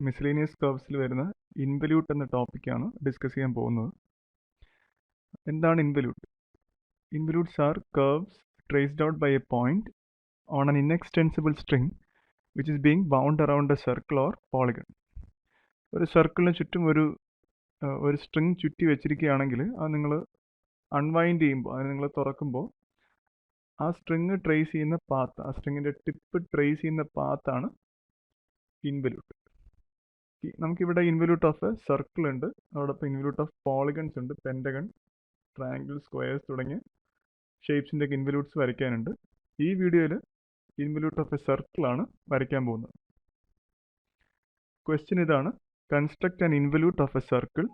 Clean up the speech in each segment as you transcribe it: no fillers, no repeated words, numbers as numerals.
Miscellaneous കർവ്സിൽ വരുന്ന involute എന്ന ടോപ്പിക്കാണ് ഡിസ്കസ് ചെയ്യാൻ പോകുന്നത്. എന്താണ് involute? Involutes are curves traced out by a point on an inextensible string which is being bound around a circle or polygon. ഒരു സർക്കിളിന് ചുറ്റും ഒരു സ്ട്രിങ് ചുറ്റി വെച്ചിരിക്കുകയാണെങ്കിൽ അത് നിങ്ങൾ അൺവൈൻഡ് ചെയ്യുമ്പോൾ, അത് നിങ്ങൾ തുറക്കുമ്പോൾ ആ സ്ട്രിങ് ട്രേസ് ചെയ്യുന്ന പാത്ത്, ആ സ്ട്രിങ്ങിൻ്റെ ടിപ്പ് ട്രേസ് ചെയ്യുന്ന പാത്താണ് ഇൻവല്യൂട്ട്. നമുക്കിവിടെ ഇൻവല്യൂട്ട് ഓഫ് എ സർക്കിൾ ഉണ്ട്, അതോടൊപ്പം ഇൻവല്യൂട്ട് ഓഫ് പോളിഗൺസ് ഉണ്ട്, പെൻറ്റഗൺ, ട്രയാങ്കിൾ, സ്ക്വയേഴ്സ് തുടങ്ങിയ ഷേപ്സിൻ്റെ ഒക്കെ ഇൻവല്യൂട്ട്സ് വരയ്ക്കാനുണ്ട്. ഈ വീഡിയോയിൽ ഇൻവല്യൂട്ട് ഓഫ് എ സർക്കിളാണ് വരയ്ക്കാൻ പോകുന്നത്. ക്വസ്റ്റ്യൻ ഇതാണ്: construct an involute of A circle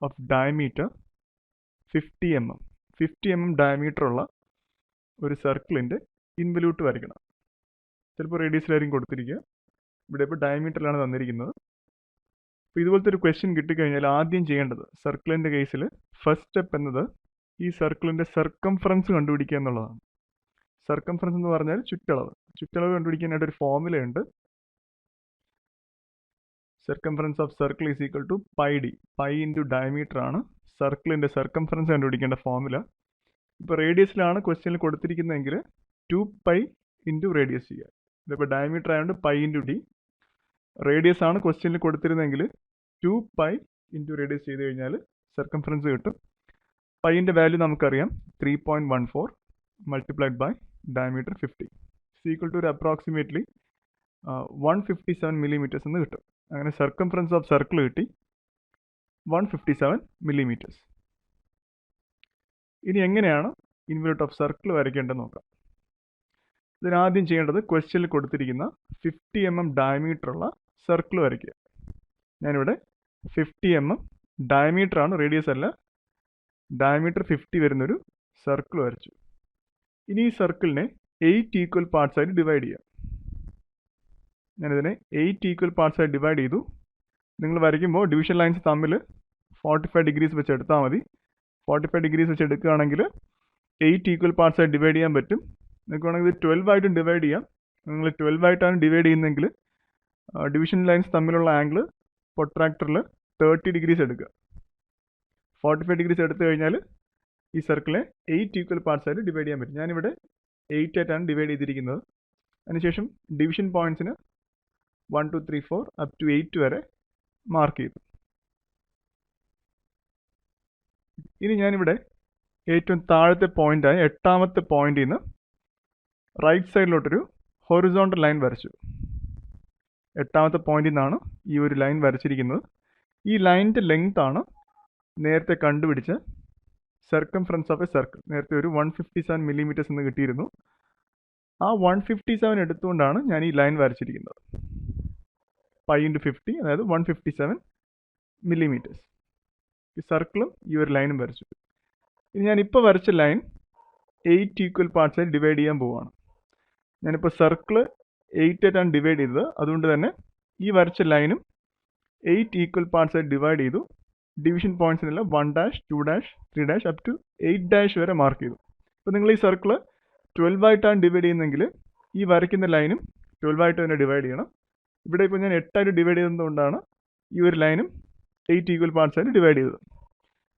of diameter 50 mm. 50 mm diameter ഉള്ള ഒരു സർക്കിളിൻ്റെ ഇൻവല്യൂട്ട് വരയ്ക്കണം. ചിലപ്പോൾ റേഡിയസിലായിരിക്കും കൊടുത്തിരിക്കുക, ഇവിടെ ഇപ്പോൾ ഡയമീറ്ററിലാണ് തന്നിരിക്കുന്നത്. അപ്പോൾ ഇതുപോലത്തെ ഒരു ക്വസ്റ്റ്യൻ കിട്ടിക്കഴിഞ്ഞാൽ ആദ്യം ചെയ്യേണ്ടത്, സർക്കിളിൻ്റെ കേസിൽ ഫസ്റ്റ് സ്റ്റെപ്പ് എന്നത് ഈ സർക്കിളിൻ്റെ സർക്കംഫറൻസ് കണ്ടുപിടിക്കുക എന്നുള്ളതാണ്. സർക്കംഫറൻസ് എന്ന് പറഞ്ഞാൽ ചുറ്റളവ്. ചുറ്റളവ് കണ്ടുപിടിക്കാനായിട്ട് ഒരു ഫോർമുലയുണ്ട്. Circumference of circle is equal to pi D. Pi into diameter ആണ് സർക്കിളിൻ്റെ സർക്കംഫറൻസ് കണ്ടുപിടിക്കേണ്ട ഫോർമുല. ഇപ്പോൾ റേഡിയസിലാണ് ക്വസ്റ്റ്യനിൽ കൊടുത്തിരിക്കുന്നതെങ്കിൽ 2π ഇൻറ്റു റേഡിയസ് ചെയ്യുക. ഇതിപ്പോൾ ഡയമീറ്റർ ആയതുകൊണ്ട് പൈ ഇൻറ്റു ഡി. റേഡിയസ് ആണ് ക്വസ്റ്റ്യനിൽ കൊടുത്തിരുന്നെങ്കിൽ 2π ഇൻറ്റു റേഡിയസ് ചെയ്ത് കഴിഞ്ഞാൽ സർക്കംഫറൻസ് കിട്ടും. പൈൻ്റെ വാല്യൂ നമുക്കറിയാം, 3.14 multiplied by diameter 50 is equal to ഒരു അപ്രോക്സിമേറ്റ്ലി 157 millimeters എന്ന് കിട്ടും. അങ്ങനെ സർക്കംഫറൻസ് ഓഫ് സർക്കിൾ കിട്ടി, 157 millimeters. ഇനി എങ്ങനെയാണ് ഇൻവല്യൂട്ട് ഓഫ് സർക്കിൾ വരയ്ക്കേണ്ടത് നോക്കാം. ഇതിനാദ്യം ചെയ്യേണ്ടത് ക്വസ്റ്റ്യനിൽ കൊടുത്തിരിക്കുന്ന 50 mm ഡയമീറ്റർ ഉള്ള സർക്കിൾ വരയ്ക്കുക. ഞാനിവിടെ 50 mm ഡയമീറ്റർ ആണ്, റേഡിയസ് അല്ല. ഡയമീറ്റർ 50 വരുന്നൊരു സർക്കിൾ വരച്ചു. ഇനി ഈ സർക്കിളിനെ 8 ഈക്വൽ പാർട്സ് ആയിട്ട് ഡിവൈഡ് ചെയ്യാം. ഞാനിതിനെ 8 ഈക്വൽ പാർട്സ് ആയിട്ട് ഡിവൈഡ് ചെയ്തു. നിങ്ങൾ വരയ്ക്കുമ്പോൾ ഡിവിഷൻ ലൈൻസ് തമ്മിൽ 45 ഡിഗ്രീസ് വെച്ച് എടുത്താൽ മതി. 45 ഡിഗ്രീസ് വെച്ച് എടുക്കുകയാണെങ്കിൽ 8 ഈക്വൽ പാർട്സ് ആയിട്ട് ഡിവൈഡ് ചെയ്യാൻ പറ്റും. നിങ്ങൾക്ക് വേണമെങ്കിൽ ഇത് 12 ആയിട്ടും ഡിവൈഡ് ചെയ്യാം. നിങ്ങൾ 12 ആയിട്ടാണ് ഡിവൈഡ് ചെയ്യുന്നതെങ്കിൽ ഡിവിഷൻ ലൈൻസ് തമ്മിലുള്ള ആംഗിൾ പ്രൊട്രാക്ടറിൽ 30 ഡിഗ്രീസ് എടുക്കുക. 45 ഡിഗ്രീസ് എടുത്തു കഴിഞ്ഞാൽ ഈ സർക്കിളെ 8 ഈക്വൽ പാർട്സ് ആയിട്ട് ഡിവൈഡ് ചെയ്യാൻ പറ്റും. ഞാനിവിടെ 8 ആയിട്ടാണ് ഡിവൈഡ് ചെയ്തിരിക്കുന്നത്. അതിനുശേഷം ഡിവിഷൻ പോയിന്റ്സിന് 1 2 3 4 അപ് ടു 8 വരെ മാർക്ക് ചെയ്തു. ഇനി ഞാനിവിടെ ഏറ്റവും താഴത്തെ പോയിന്റായ 8ാമത്തെ പോയിന്റിൽ നിന്ന് റൈറ്റ് സൈഡിലോട്ടൊരു ഹൊറിസോണ്ടൽ ലൈൻ വരച്ചു. 8ാമത്തെ പോയിന്റിൽ നിന്നാണ് ഈ ഒരു ലൈൻ വരച്ചിരിക്കുന്നത്. ഈ ലൈനിൻ്റെ ലെങ്ത് ആണ് നേരത്തെ കണ്ടുപിടിച്ച സർക്കംഫറൻസ് ഓഫ് എ സർക്കിൾ. നേരത്തെ ഒരു 157 millimeters എന്ന് കിട്ടിയിരുന്നു. ആ 157 എടുത്തുകൊണ്ടാണ് ഞാൻ ഈ ലൈൻ വരച്ചിരിക്കുന്നത്. പൈ ഇൻറ്റു 50, അതായത് 157 millimeters. ഈ സർക്കിളും ഈ ഒരു ലൈനും വരച്ചു. ഇനി ഞാനിപ്പോൾ വരച്ച ലൈൻ 8 ഈക്വൽ പാർട്സ് ആയി ഡിവൈഡ് ചെയ്യാൻ പോവുകയാണ്. ഞാനിപ്പോൾ സർക്കിള് 8 ആയിട്ടാണ് ഡിവൈഡ് ചെയ്തത്. അതുകൊണ്ട് തന്നെ ഈ വരച്ച ലൈനും 8 ഈക്വൽ പാർട്സ് ആയി ഡിവൈഡ് ചെയ്തു. ഡിവിഷൻ പോയിന്റ്സിനെല്ലാം 1 2 3 അപ് ടു 8 വരെ മാർക്ക് ചെയ്തു. അപ്പോൾ നിങ്ങൾ ഈ സർക്കിള് 12 ആയിട്ടാണ് ഡിവൈഡ് ചെയ്യുന്നതെങ്കിൽ ഈ വരയ്ക്കുന്ന ലൈനും 12 ആയിട്ട് തന്നെ ഡിവൈഡ് ചെയ്യണം. ഇവിടെ ഇപ്പോൾ ഞാൻ 8 ആയിട്ട് ഡിവൈഡ് ചെയ്തതുകൊണ്ടാണ് ഈ ഒരു ലൈനും 8 ഈക്വൽ പാർട്സ് ആയിട്ട് ഡിവൈഡ് ചെയ്തത്.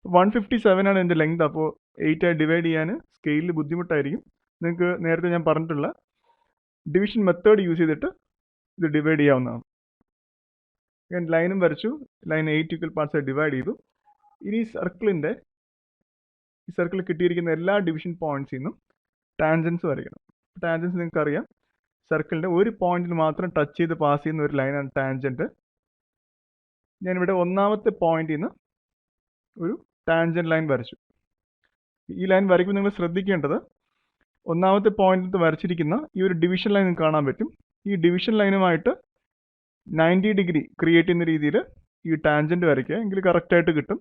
157 ആണ് എൻ്റെ ലെങ്ത്. അപ്പോൾ 8 ആയി ഡിവൈഡ് ചെയ്യാൻ സ്കെയിലിൽ ബുദ്ധിമുട്ടായിരിക്കും. നിങ്ങൾക്ക് നേരത്തെ ഞാൻ പറഞ്ഞിട്ടുള്ള ഡിവിഷൻ മെത്തേഡ് യൂസ് ചെയ്തിട്ട് ഇത് ഡിവൈഡ് ചെയ്യാവുന്നതാണ്. ഞാൻ ലൈനും വരച്ചു. ലൈൻ 8 ഈക്വൽ പാർട്സ് ആയി ഡിവൈഡ് ചെയ്തു. ഇനി ഈ സർക്കിൾ കിട്ടിയിരിക്കുന്ന എല്ലാ ഡിവിഷൻ പോയിന്റ്സിൽ നിന്നും ടാൻജൻസ് വരയ്ക്കണം. ടാൻജൻസ് നിങ്ങൾക്ക് അറിയാം, സർക്കിളിൻ്റെ ഒരു പോയിന്റിൽ മാത്രം ടച്ച് ചെയ്ത് പാസ് ചെയ്യുന്ന ഒരു ലൈനാണ് ടാൻജൻറ്റ്. ഞാനിവിടെ 1ാമത്തെ പോയിന്റിൽ നിന്ന് ഒരു ടാൻജൻറ്റ് ലൈൻ വരച്ചു. ഈ ലൈൻ വരയ്ക്കുമ്പോൾ നിങ്ങൾ ശ്രദ്ധിക്കേണ്ടത്, 1ാമത്തെ പോയിന്റിൽ വരച്ചിരിക്കുന്ന ഈ ഒരു ഡിവിഷൻ ലൈൻ നിങ്ങൾക്ക് കാണാൻ പറ്റും. ഈ ഡിവിഷൻ ലൈനുമായിട്ട് 90 ഡിഗ്രി ക്രിയേറ്റ് ചെയ്യുന്ന രീതിയിൽ ഈ ടാൻജൻറ്റ് വരയ്ക്കുക, എങ്കിൽ കറക്റ്റായിട്ട് കിട്ടും.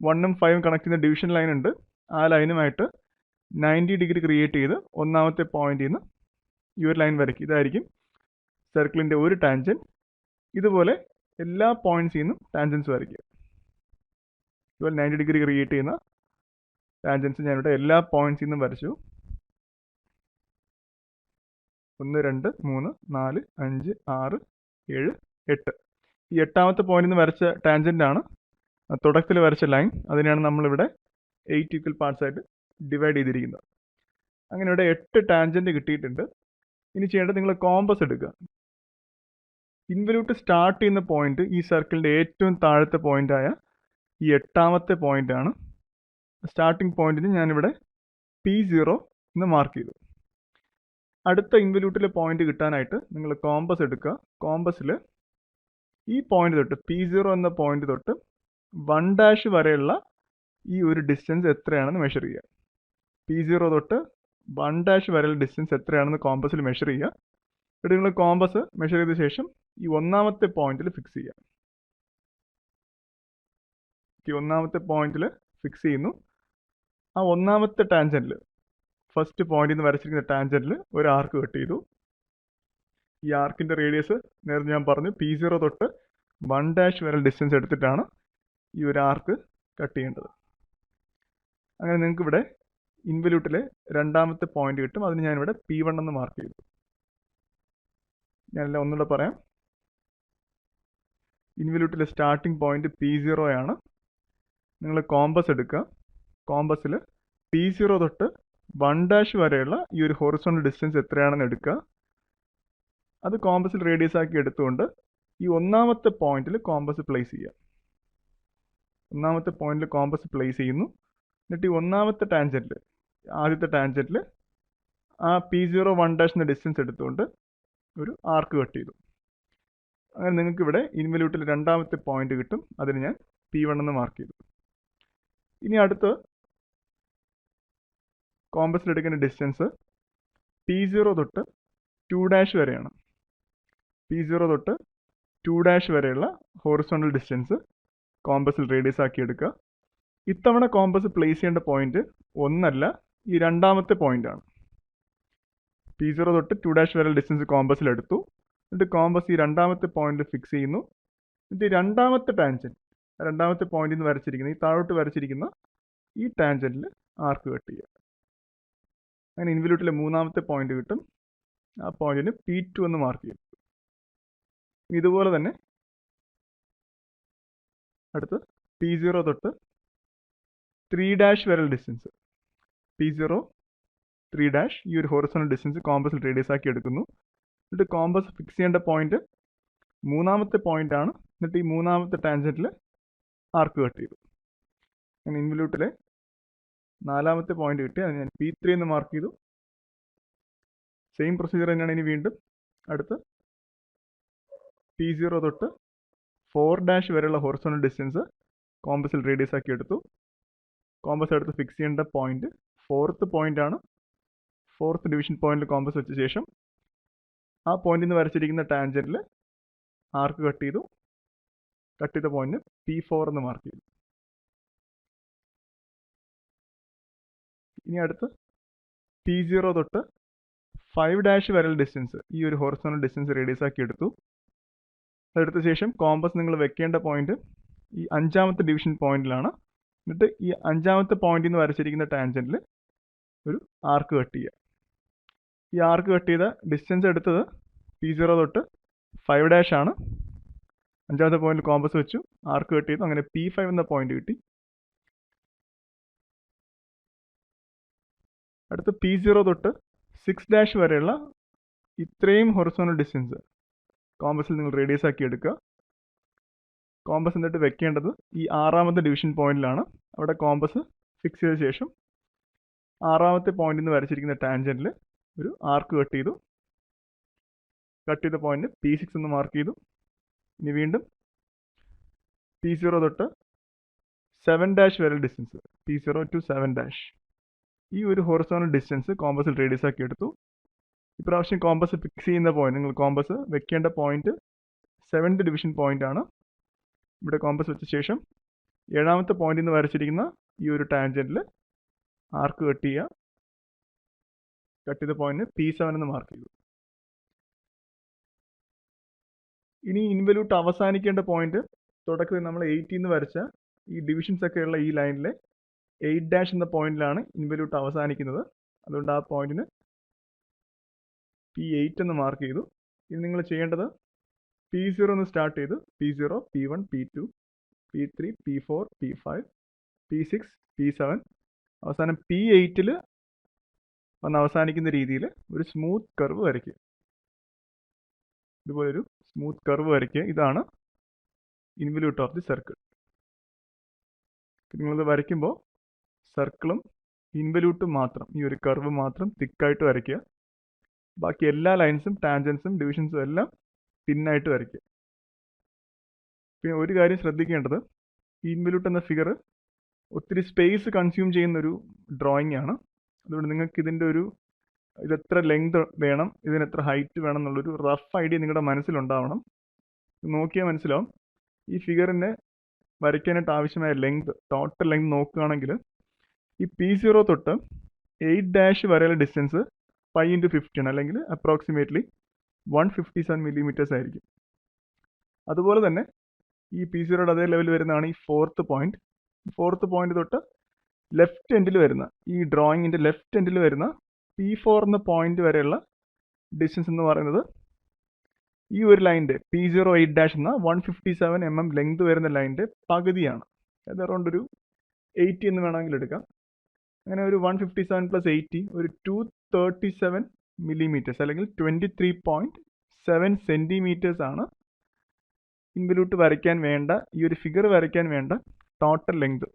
1ഉം 5ഉം കണക്ട് ചെയ്യുന്ന ഡിവിഷൻ ലൈൻ ഉണ്ട്. ആ ലൈനുമായിട്ട് 90 ഡിഗ്രി ക്രിയേറ്റ് ചെയ്ത് 1ാമത്തെ പോയിന്റിൽ നിന്ന് ഈ ഒരു ലൈൻ വരയ്ക്കുക. ഇതായിരിക്കും സർക്കിളിൻ്റെ ഒരു ടാൻജൻറ്റ്. ഇതുപോലെ എല്ലാ പോയിന്റ്സിൽ നിന്നും ടാൻജൻസ് വരയ്ക്കുക. ഇതുപോലെ 90 ഡിഗ്രി ക്രിയേറ്റ് ചെയ്യുന്ന ടാൻജൻസ് ഞാനിവിടെ എല്ലാ പോയിന്റ്സിൽ നിന്നും വരച്ചു. 1 2 3 4 5 6 7 8. ഈ 8ാമത്തെ പോയിന്റിൽ നിന്ന് വരച്ച ടാൻജൻ്റ് ആണ് തുടക്കത്തിൽ വരച്ച ലൈൻ. അതിനെയാണ് നമ്മളിവിടെ 8 ഈക്വൽ പാർട്സ് ആയിട്ട് ഡിവൈഡ് ചെയ്തിരിക്കുന്നത്. അങ്ങനെ ഇവിടെ 8 ടാൻജൻ്റ് കിട്ടിയിട്ടുണ്ട്. ഇനി ചെയ്യേണ്ടത് നിങ്ങൾ കോമ്പസ് എടുക്കുക. ഇൻവല്യൂട്ട് സ്റ്റാർട്ട് ചെയ്യുന്ന പോയിന്റ് ഈ സർക്കിളിൻ്റെ ഏറ്റവും താഴത്തെ പോയിന്റായ ഈ 8ാമത്തെ പോയിന്റാണ്. സ്റ്റാർട്ടിംഗ് പോയിന്റിന് ഞാനിവിടെ P0 എന്ന് മാർക്ക് ചെയ്തു. അടുത്ത ഇൻവല്യൂട്ടിലെ പോയിന്റ് കിട്ടാനായിട്ട് നിങ്ങൾ കോമ്പസ് എടുക്കുക. കോമ്പസിൽ ഈ പോയിന്റ് തൊട്ട് P0 എന്ന പോയിന്റ് തൊട്ട് 1' വരെയുള്ള ഈ ഒരു ഡിസ്റ്റൻസ് എത്രയാണെന്ന് മെഷർ ചെയ്യുക. P0 തൊട്ട് 1' വരെയുള്ള ഡിസ്റ്റൻസ് എത്രയാണെന്ന് കോമ്പസിൽ മെഷർ ചെയ്യുക. എന്നിട്ട് നിങ്ങൾ കോമ്പസ് മെഷർ ചെയ്ത ശേഷം ഈ 1ാമത്തെ പോയിന്റിൽ ഫിക്സ് ചെയ്യുക. ഈ 1ാമത്തെ പോയിന്റിൽ ഫിക്സ് ചെയ്യുന്നു. ആ 1ാമത്തെ ടാൻജന്റിൽ ഫസ്റ്റ് പോയിന്റിൽ നിന്ന് വരച്ചിരിക്കുന്ന ടാൻജന്റിൽ ഒരു ആർക്ക് കട്ട് ചെയ്തു. ഈ ആർക്കിന്റെ റേഡിയസ് നേരത്തെ ഞാൻ പറഞ്ഞു P0 തൊട്ട് 1' വരെ ഡിസ്റ്റൻസ് എടുത്തിട്ടാണ് ഈ ഒരു ആർക്ക് കട്ട് ചെയ്യേണ്ടത്. അങ്ങനെ നിങ്ങൾക്ക് ഇവിടെ ഇൻവല്യൂട്ടിലെ 2ാമത്തെ പോയിന്റ് കിട്ടും. അതിന് ഞാനിവിടെ P1 എന്ന് മാർക്ക് ചെയ്തു. ഞാനെല്ലാം ഒന്നുകൂടെ പറയാം. ഇൻവല്യൂട്ടിലെ സ്റ്റാർട്ടിംഗ് പോയിന്റ് P0 ആണ്. നിങ്ങൾ കോമ്പസ് എടുക്കുക. കോമ്പസിൽ P0 തൊട്ട് 1' വരെയുള്ള ഈ ഒരു ഹൊറിസോണ്ടൽ ഡിസ്റ്റൻസ് എത്രയാണെന്ന് എടുക്കുക. അത് കോമ്പസിൽ റേഡിയസ് ആക്കി എടുത്തുകൊണ്ട് ഈ 1ാമത്തെ പോയിന്റിൽ കോമ്പസ് പ്ലേസ് ചെയ്യുക. 1ാമത്തെ പോയിന്റിൽ കോമ്പസ് പ്ലേസ് ചെയ്യുന്നു. എന്നിട്ട് ഈ 1ാമത്തെ ടാൻജന്റിൽ ആദ്യത്തെ ടാൻജന്റിൽ ആ P0 1' എന്ന ഡിസ്റ്റൻസ് എടുത്തുകൊണ്ട് ഒരു ആർക്ക് കട്ട് ചെയ്തു. അങ്ങനെ നിങ്ങൾക്ക് ഇവിടെ ഇൻവല്യൂട്ടിൽ 2ാമത്തെ പോയിന്റ് കിട്ടും. അതിന് ഞാൻ P1 എന്ന് മാർക്ക് ചെയ്തു. ഇനി അടുത്ത് കോമ്പസിൽ എടുക്കുന്ന ഡിസ്റ്റൻസ് P0 തൊട്ട് 2' വരെയാണ്. P0 തൊട്ട് 2' വരെയുള്ള ഹോറിസോണ്ടൽ ഡിസ്റ്റൻസ് കോമ്പസിൽ റേഡിയസ് ആക്കി എടുക്കുക. ഇത്തവണ കോമ്പസ് പ്ലേസ് ചെയ്യേണ്ട പോയിന്റ് ഒന്നല്ല, ഈ 2ാമത്തെ പോയിന്റ് ആണ്. P0 തൊട്ട് 2' വരെ ഡിസ്റ്റൻസ് കോമ്പസിൽ എടുത്തു. എന്നിട്ട് കോമ്പസ് ഈ 2ാമത്തെ പോയിന്റിൽ ഫിക്സ് ചെയ്യുന്നു. എന്നിട്ട് 2ാമത്തെ ടാൻജന്റ് 2ാമത്തെ പോയിന്റിൽ നിന്ന് വരച്ചിരിക്കുന്ന ഈ താഴോട്ട് വരച്ചിരിക്കുന്ന ഈ ടാൻജന്റിൽ ആർക്ക് കട്ട് ചെയ്യുക. അങ്ങനെ ഇൻവല്യൂട്ടിലെ 3ാമത്തെ പോയിന്റ് കിട്ടും. ആ പോയിന്റിന് P2 എന്ന് മാർക്ക് ചെയ്യും. ഇതുപോലെ തന്നെ അടുത്ത് P0 തൊട്ട് 3' വരെ ഡിസ്റ്റൻസ് P0 3' ഈ ഒരു ഹൊറിസോണ്ടൽ ഡിസ്റ്റൻസ് കോമ്പസിൽ റേഡിയസ് ആക്കി എടുക്കുന്നു. എന്നിട്ട് കോമ്പസ് ഫിക്സ് ചെയ്യേണ്ട പോയിന്റ് 3ാമത്തെ പോയിന്റ് ആണ്. എന്നിട്ട് ഈ 3ാമത്തെ ടാൻജന്റിൽ ആർക്ക് കട്ട് ചെയ്തു. അങ്ങനെ ഇൻവല്യൂട്ടിലെ 4ാമത്തെ പോയിന്റ് കിട്ടി. അത് ഞാൻ P3 എന്ന് മാർക്ക് ചെയ്തു. സെയിം പ്രൊസീജിയർ തന്നെയാണ് ഇനി വീണ്ടും അടുത്ത് P0 തൊട്ട് 4' വരെയുള്ള ഹൊറിസോണ്ടൽ ഡിസ്റ്റൻസ് കോമ്പസിൽ റേഡിയസ് ആക്കി എടുത്തു. കോമ്പസ് എടുത്ത് ഫിക്സ് ചെയ്യേണ്ട പോയിന്റ് 4th പോയിന്റ് ആണ്. 4th ഡിവിഷൻ പോയിന്റിൽ കോമ്പസ് വെച്ച ശേഷം ആ പോയിന്റിൽ നിന്ന് വരച്ചിരിക്കുന്ന ടാൻജന്റിൽ ആർക്ക് കട്ട് ചെയ്തു. കട്ട് ചെയ്ത പോയിന്റ് P4 എന്ന് മാർക്ക് ചെയ്തു. ഇനി അടുത്ത് P0 തൊട്ട് 5' വരെയുള്ള ഡിസ്റ്റൻസ് ഈ ഒരു ഹൊറിസോണ്ടൽ ഡിസ്റ്റൻസ് റേഡിയസ് ആക്കി എടുത്തു. അതെടുത്ത ശേഷം കോമ്പസ് നിങ്ങൾ വെക്കേണ്ട പോയിന്റ് ഈ 5ാമത്തെ ഡിവിഷൻ പോയിന്റിലാണ്. എന്നിട്ട് ഈ 5ാമത്തെ പോയിന്റിൽ നിന്ന് വരച്ചിരിക്കുന്ന ടാൻജന്റിൽ ഒരു ആർക്ക് കട്ട് ചെയ്യുക. ഈ ആർക്ക് കട്ട് ചെയ്ത ഡിസ്റ്റൻസ് എടുത്തത് P0 തൊട്ട് 5' ആണ്. 5ാമത്തെ പോയിന്റിൽ കോമ്പസ് വെച്ചു, ആർക്ക് കട്ട് ചെയ്തു. അങ്ങനെ P5 എന്ന പോയിന്റ് കിട്ടി. അടുത്ത് P0 തൊട്ട് 6' വരെയുള്ള ഇത്രയും ഹൊറിസോണ്ടൽ ഡിസ്റ്റൻസ് കോമ്പസിൽ നിങ്ങൾ റേഡിയസ് ആക്കി എടുക്കുക. കോമ്പസ് എന്നിട്ട് വെക്കേണ്ടത് ഈ 6ാമത്തെ ഡിവിഷൻ പോയിന്റിലാണ്. അവിടെ കോമ്പസ് ഫിക്സ് ചെയ്ത ശേഷം 6ാമത്തെ പോയിന്റിൽ നിന്ന് വരച്ചിരിക്കുന്ന ടാൻജന്റിൽ ഒരു ആർക്ക് കട്ട് ചെയ്തു. കട്ട് ചെയ്ത പോയിന്റ് P6 എന്ന് മാർക്ക് ചെയ്തു. ഇനി വീണ്ടും P0 തൊട്ട് 7' വരെ ഡിസ്റ്റൻസ് P0 to 7' ഈ ഒരു ഹൊറിസോണ്ടൽ ഡിസ്റ്റൻസ് കോമ്പസിൽ റേഡിയസ് ആക്കി എടുത്തു. ഇപ്രാവശ്യം കോമ്പസ് ഫിക്സ് ചെയ്യുന്ന പോയിന്റ് നിങ്ങൾ കോമ്പസ് വെക്കേണ്ട പോയിന്റ് 7th ഡിവിഷൻ പോയിന്റ് ആണ്. ഇവിടെ കോമ്പസ് വെച്ച ശേഷം 7ാമത്തെ പോയിന്റിൽ നിന്ന് വരച്ചിരിക്കുന്ന ഈ ഒരു ടാൻജന്റിൽ ആർക്ക് കട്ട് ചെയ്യുക. കട്ട് ചെയ്ത പോയിന്റ് P7 എന്ന് മാർക്ക് ചെയ്തു. ഇനി ഇൻവല്യൂട്ട് അവസാനിക്കേണ്ട പോയിന്റ് തുടക്കത്തിൽ നമ്മൾ 8 എന്ന് വരച്ച ഈ ഡിവിഷൻസ് ഒക്കെ ഉള്ള ഈ ലൈനിലെ 8' എന്ന പോയിന്റിലാണ് ഇൻവല്യൂട്ട് അവസാനിക്കുന്നത്. അതുകൊണ്ട് ആ പോയിന്റിന് P8 എന്ന് മാർക്ക് ചെയ്തു. ഇനി നിങ്ങൾ ചെയ്യേണ്ടത് P0 എന്ന് സ്റ്റാർട്ട് ചെയ്ത് P0, P1, P2, P3, P4, P5, P6, P7 അവസാനം P8 വന്ന് അവസാനിക്കുന്ന രീതിയിൽ ഒരു സ്മൂത്ത് കർവ് വരയ്ക്കുക. ഇതുപോലൊരു സ്മൂത്ത് കർവ് വരയ്ക്കുക. ഇതാണ് ഇൻവല്യൂട്ട് ഓഫ് ദി സർക്കിൾ. നിങ്ങളിത് വരയ്ക്കുമ്പോൾ സർക്കിളും ഇൻവല്യൂട്ടും മാത്രം, ഈ ഒരു കർവ് മാത്രം തിക്കായിട്ട് വരയ്ക്കുക. ബാക്കി എല്ലാ ലൈൻസും ടാൻജൻസും ഡിവിഷൻസും എല്ലാം തിന്നായിട്ട് വരയ്ക്കുക. പിന്നെ ഒരു കാര്യം ശ്രദ്ധിക്കേണ്ടത്, ഈ ഇൻവല്യൂട്ട് എന്ന ഫിഗർ ഒത്തിരി സ്പേസ് കൺസ്യൂം ചെയ്യുന്നൊരു ഡ്രോയിങ് ആണ്. അതുകൊണ്ട് നിങ്ങൾക്ക് ഇതിൻ്റെ ഇതെത്ര ലെങ്ത് വേണം, ഇതിനെത്ര ഹൈറ്റ് വേണം എന്നുള്ളൊരു റഫ് ഐഡിയ നിങ്ങളുടെ മനസ്സിലുണ്ടാവണം. നോക്കിയാൽ മനസ്സിലാവും. ഈ ഫിഗറിനെ വരയ്ക്കാനായിട്ട് ആവശ്യമായ ലെങ്ത്, ടോട്ടൽ ലെങ്ത് നോക്കുകയാണെങ്കിൽ ഈ P0 തൊട്ട് 8' വരെയുള്ള ഡിസ്റ്റൻസ് 5 × 50 ആണ്, അല്ലെങ്കിൽ അപ്രോക്സിമേറ്റ്ലി 157 മില്ലിമീറ്റേഴ്സ് ആയിരിക്കും. അതുപോലെ തന്നെ ഈ P0യുടെ അതേ ലെവൽ വരുന്നതാണ് ഈ ഫോർത്ത് പോയിന്റ്. ഫോർത്ത് പോയിന്റ് തൊട്ട് ലെഫ്റ്റ് എൻഡിൽ വരുന്ന, ഈ ഡ്രോയിങ്ങിൻ്റെ ലെഫ്റ്റ് എൻഡിൽ വരുന്ന P4 എന്ന പോയിന്റ് വരെയുള്ള ഡിസ്റ്റൻസ് എന്ന് പറയുന്നത് ഈ ഒരു ലൈൻ്റെ P0 8' എന്ന 157 mm ലെങ്ത് വരുന്ന ലൈൻ്റെ പകുതിയാണ്. അത് അറൗണ്ട് ഒരു 80 എന്ന് വേണമെങ്കിൽ എടുക്കാം. അങ്ങനെ ഒരു 157 + 80 ഒരു 237 മില്ലിമീറ്റേഴ്സ് അല്ലെങ്കിൽ 23.7 സെൻറ്റിമീറ്റേഴ്സ് ആണ് ഇൻവല്യൂട്ട് വരയ്ക്കാൻ വേണ്ട, ഈ ഒരു ഫിഗർ വരയ്ക്കാൻ വേണ്ട ടോട്ടൽ ലെങ്ത്.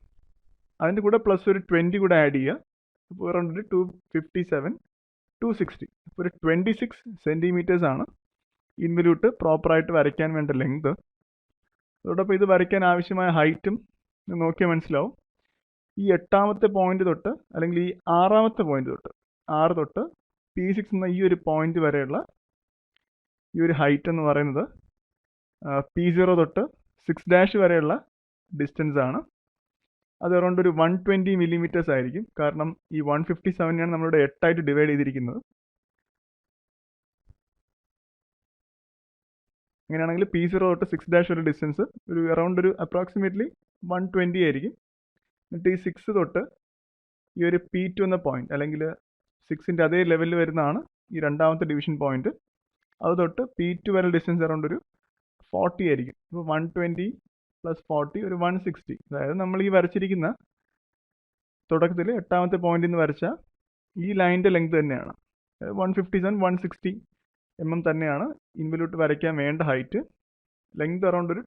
അതിൻ്റെ കൂടെ പ്ലസ് ഒരു 20 കൂടെ ആഡ് ചെയ്യുക. അപ്പോൾ അറൗണ്ട് ഒരു 257, 260, അപ്പോൾ ഒരു 26 സെൻറ്റിമീറ്റേഴ്സ് ആണ് ഇൻവല്യൂട്ട് പ്രോപ്പറായിട്ട് വരയ്ക്കാൻ വേണ്ട ലെങ്ത്. അതോടൊപ്പം ഇത് വരയ്ക്കാൻ ആവശ്യമായ ഹൈറ്റും നോക്കിയാൽ മനസ്സിലാവും. ഈ 8ാമത്തെ പോയിന്റ് തൊട്ട്, അല്ലെങ്കിൽ ഈ 6ാമത്തെ പോയിന്റ് തൊട്ട്, 6 തൊട്ട് P6 എന്ന ഈ ഒരു പോയിന്റ് വരെയുള്ള ഈ ഒരു ഹൈറ്റ് എന്ന് പറയുന്നത് P0 തൊട്ട് 6' വരെയുള്ള ഡിസ്റ്റൻസ് ആണ്. അത് അറൗണ്ട് ഒരു 120 മില്ലിമീറ്റേഴ്സ് ആയിരിക്കും. കാരണം ഈ 157 നമ്മളിവിടെ 8ആയിട്ട് ഡിവൈഡ് ചെയ്തിരിക്കുന്നത്. അങ്ങനെയാണെങ്കിൽ P0 തൊട്ട് 6' വരെ ഡിസ്റ്റൻസ് ഒരു അറൗണ്ട് ഒരു അപ്രോക്സിമേറ്റ്ലി 120 ആയിരിക്കും. എന്നിട്ട് ഈ 6 തൊട്ട് ഈ ഒരു P2 എന്ന പോയിന്റ്, അല്ലെങ്കിൽ 6ൻ്റെ അതേ ലെവലിൽ വരുന്നതാണ് ഈ 2ാമത്തെ ഡിവിഷൻ പോയിന്റ്. അത് തൊട്ട് P2 വരെ ഡിസ്റ്റൻസ് അറൗണ്ട് ഒരു 40 ആയിരിക്കും. അപ്പോൾ 120 + 40 ഒരു 160. അതായത് നമ്മൾ ഈ വരച്ചിരിക്കുന്ന തുടക്കത്തിൽ 8ാമത്തെ പോയിന്റിൽ നിന്ന് വരച്ച ഈ ലൈൻ്റെ ലെങ്ത് തന്നെയാണ്. 157, 160 mm തന്നെയാണ് ഇൻവല്യൂട്ട് വരയ്ക്കാൻ വേണ്ട ഹൈറ്റ്. ലെങ്ത് അറൗണ്ട് ഒരു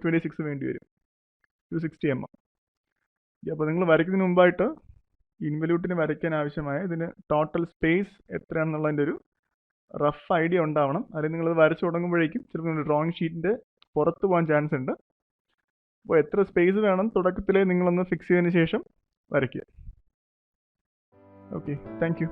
26 വേണ്ടി വരും, 260 mm. അപ്പോൾ നിങ്ങൾ വരയ്ക്കുന്നതിന് മുമ്പായിട്ട് ഇൻവല്യൂട്ടിന് വരയ്ക്കാൻ ആവശ്യമായ ഇതിന് ടോട്ടൽ സ്പേസ് എത്രയാണെന്നുള്ളതിൻ്റെ ഒരു റഫ് ഐഡിയ ഉണ്ടാവണം. അല്ലെങ്കിൽ നിങ്ങൾ വരച്ചു തുടങ്ങുമ്പോഴേക്കും ചിലപ്പോൾ നിങ്ങൾ ഡ്രോയിങ് ഷീറ്റിൻ്റെ പുറത്ത് പോകാൻ ചാൻസ് ഉണ്ട്. അപ്പോൾ എത്ര സ്പേസ് വേണം തുടക്കത്തിലേ നിങ്ങളൊന്ന് ഫിക്സ് ചെയ്തതിന് ശേഷം വരയ്ക്കുക. Okay, thank you.